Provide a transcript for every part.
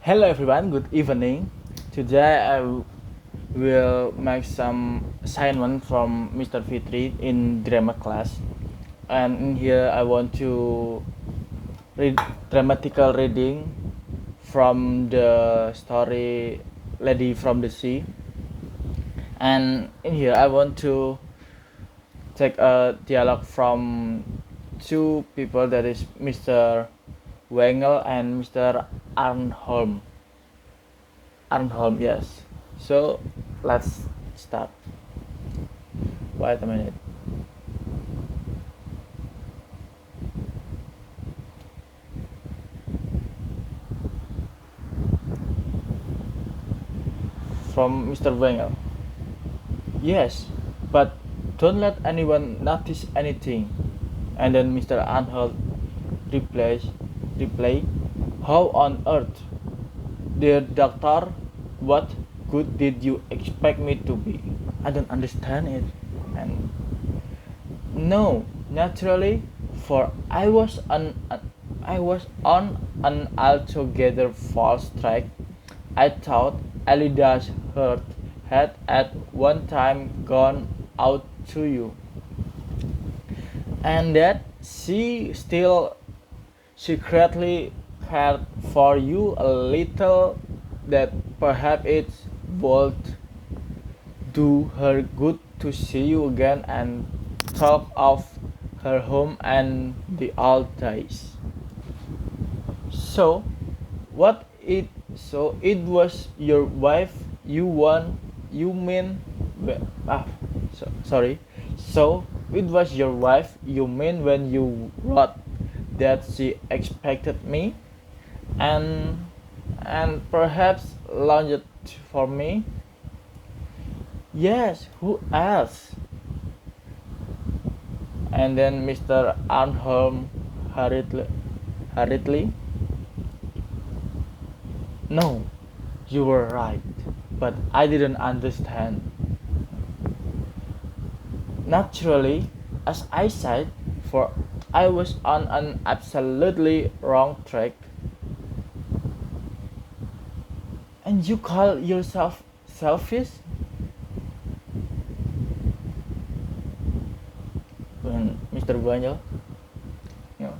Hello everyone, good evening. Today will make some assignment from Mr. Fitri in drama class. And in here I want to read dramatical reading from the story Lady from the Sea. And in here I want to take a dialogue from two people, that is Mr. Wengel and Mr. Arnholm. Arnholm, yes. So let's start. Wait a minute. From Mr. Wengel. Yes, but don't let anyone notice anything. And then Mr. Arnholm replies, reply, how on earth? Dear doctor, what good did you expect me to be? I don't understand it. And no, naturally, for I was on an altogether false track. I thought Elida's heart had at one time gone out to you, and that she still secretly cared for you a little, that perhaps it would do her good to see you again and talk of her home and the old days. So, what it so it was your wife you want you mean ah sorry. So it was your wife you mean when you wrote that she expected me and perhaps longed for me. Yes, who else? And then Mr. Arnholm hurriedly, no, you were right, but I didn't understand. Naturally, as I said, for I was on an absolutely wrong track. And you call yourself selfish? When Mr. Banyo, you know,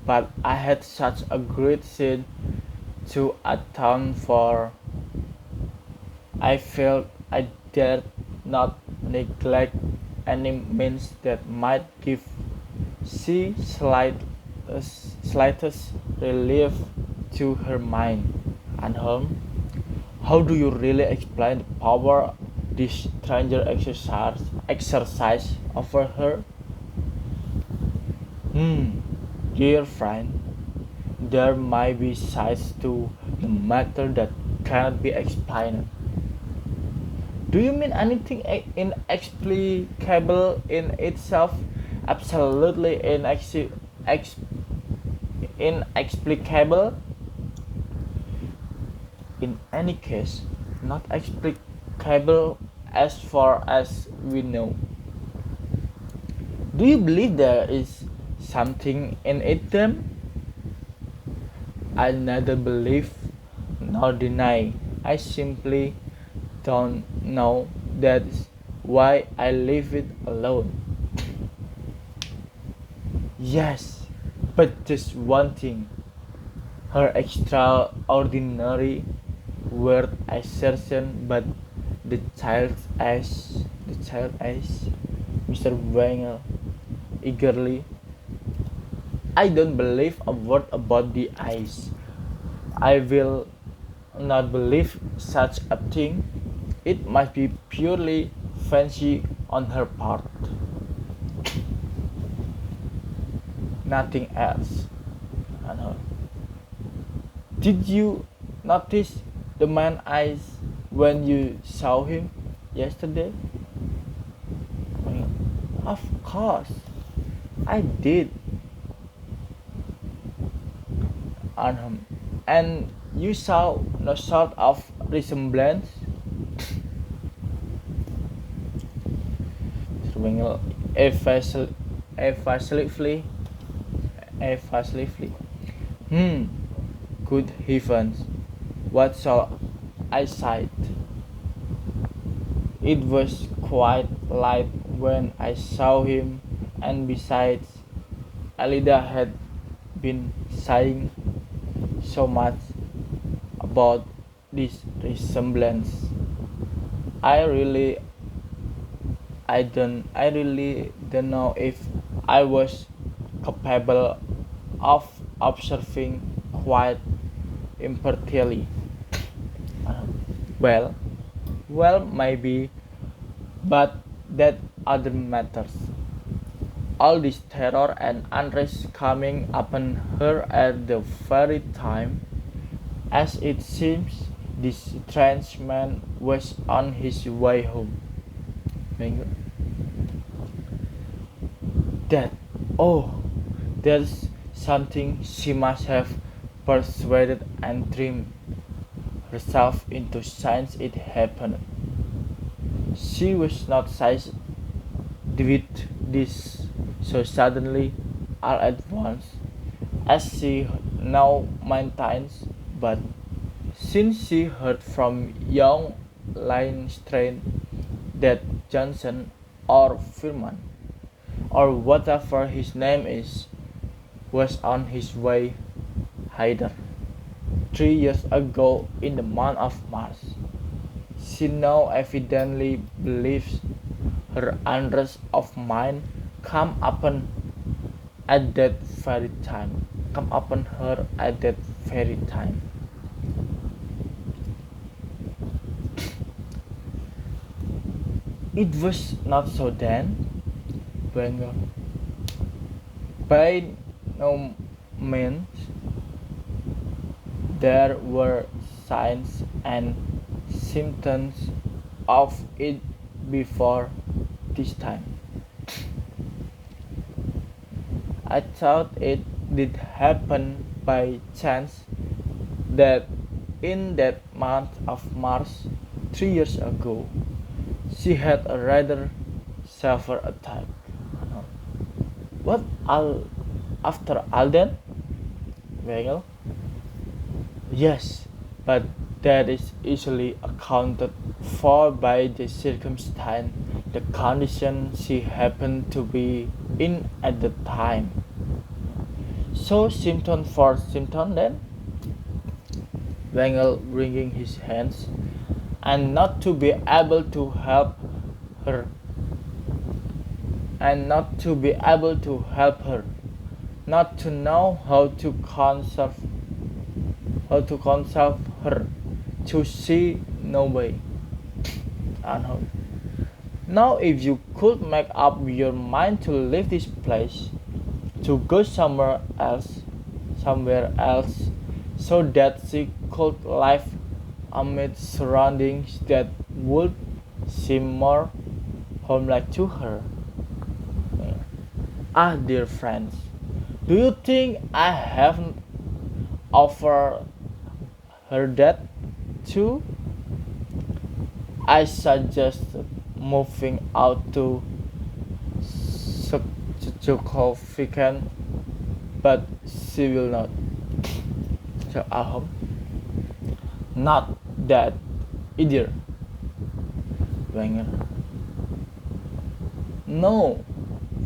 but I had such a great sin to atone for. I felt I dared not neglect any means that might give she slightest relief to her mind. And home, how do you really explain the power this stranger exercise over her? Hmm, dear friend, there might be sides to the matter that cannot be explained. Do you mean anything inexplicable in itself? Absolutely inexplicable? In any case, not explicable as far as we know. Do you believe there is something in it then? I neither believe nor deny. I simply don't know. That's why I leave it alone. Yes, but just one thing. Her extraordinary word assertion, but the child eyes, Mr. Wangel eagerly. I don't believe a word about the eyes. I will not believe such a thing. It must be purely fancy on her part, nothing else. And did you notice the man's eyes when you saw him yesterday? Of course, I did. And you saw no sort of resemblance? Swingle evasively. Hmm. Good heavens, what shall I cite? It was quite light when I saw him, and besides, Alida had been saying so much about this resemblance. I really I really don't know if I was capable of observing quite impartially. Well, maybe, but that other matters. All this terror and unrest coming upon her at the very time, as it seems, this strange man was on his way home. That, oh, there's something she must have persuaded and dreamed herself into since it happened. She was not seized with this so suddenly all at once, as she now maintains, but since she heard from young Lindstrain that Johnson or Firman, or whatever his name is, was on his way hither 3 years ago in the month of March. She now evidently believes her unrest of mind come upon at that very time. Come upon her at that very time. It was not so then, Wenger. By no means there were signs and symptoms of it before this time. I thought it did happen by chance that in that month of March 3 years ago she had a rather severe attack. What all after Alden? Well, yes, but that is easily accounted for by the circumstance, the condition she happened to be in at the time. So symptom for symptom then? Wengel wringing his hands, and not to be able to help her, not to know how to console her, to see no way. Unholy. Now, if you could make up your mind to leave this place, to go somewhere else, so that she could live amid surroundings that would seem more homelike to her. Ah, dear friends, do you think I haven't offered her that too? I suggested moving out to Czechoslovakian, but she will not. So I hope not that either. Wenger. No,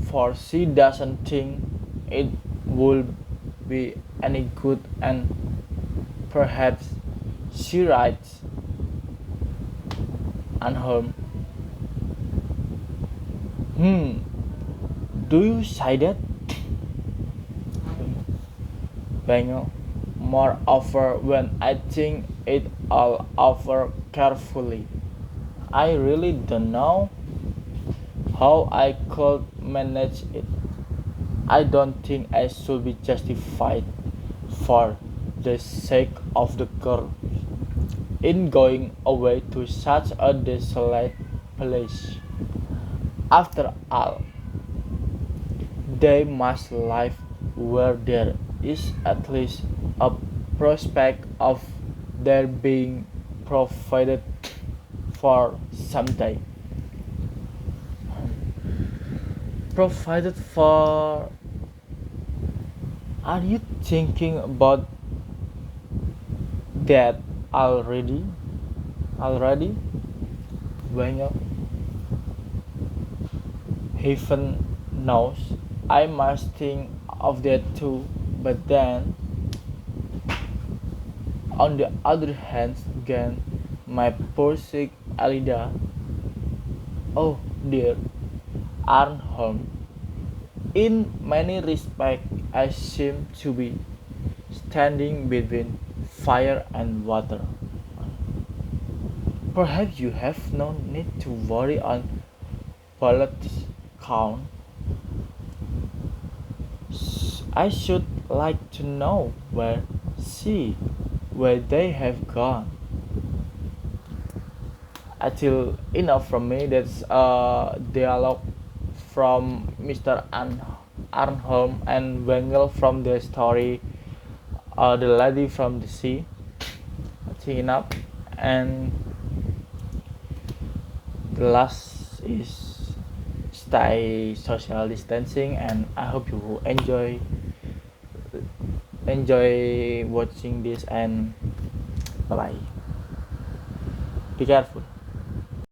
for she doesn't think it will be any good, and perhaps she writes unharmed. Do you say that? Wenger. Moreover, when I think it all over carefully, I really don't know how I could manage it. I don't think I should be justified, for the sake of the girl, in going away to such a desolate place. After all, they must live where there is at least a prospect of their being provided for someday. Provided for? Are you thinking about that already well, heaven knows I must think of that too, but then on the other hand again, my poor sick Alida, oh dear, aren't home. In many respects, I seem to be standing between fire and water. Perhaps you have no need to worry on Paul's count. I should like to know where they have gone. Until enough from me. That's a dialogue from Mr. Arnholm and Wengel from the story The Lady from the Sea. I think enough. And the last is stay social distancing, and I hope you enjoy watching this, and bye bye. Be careful.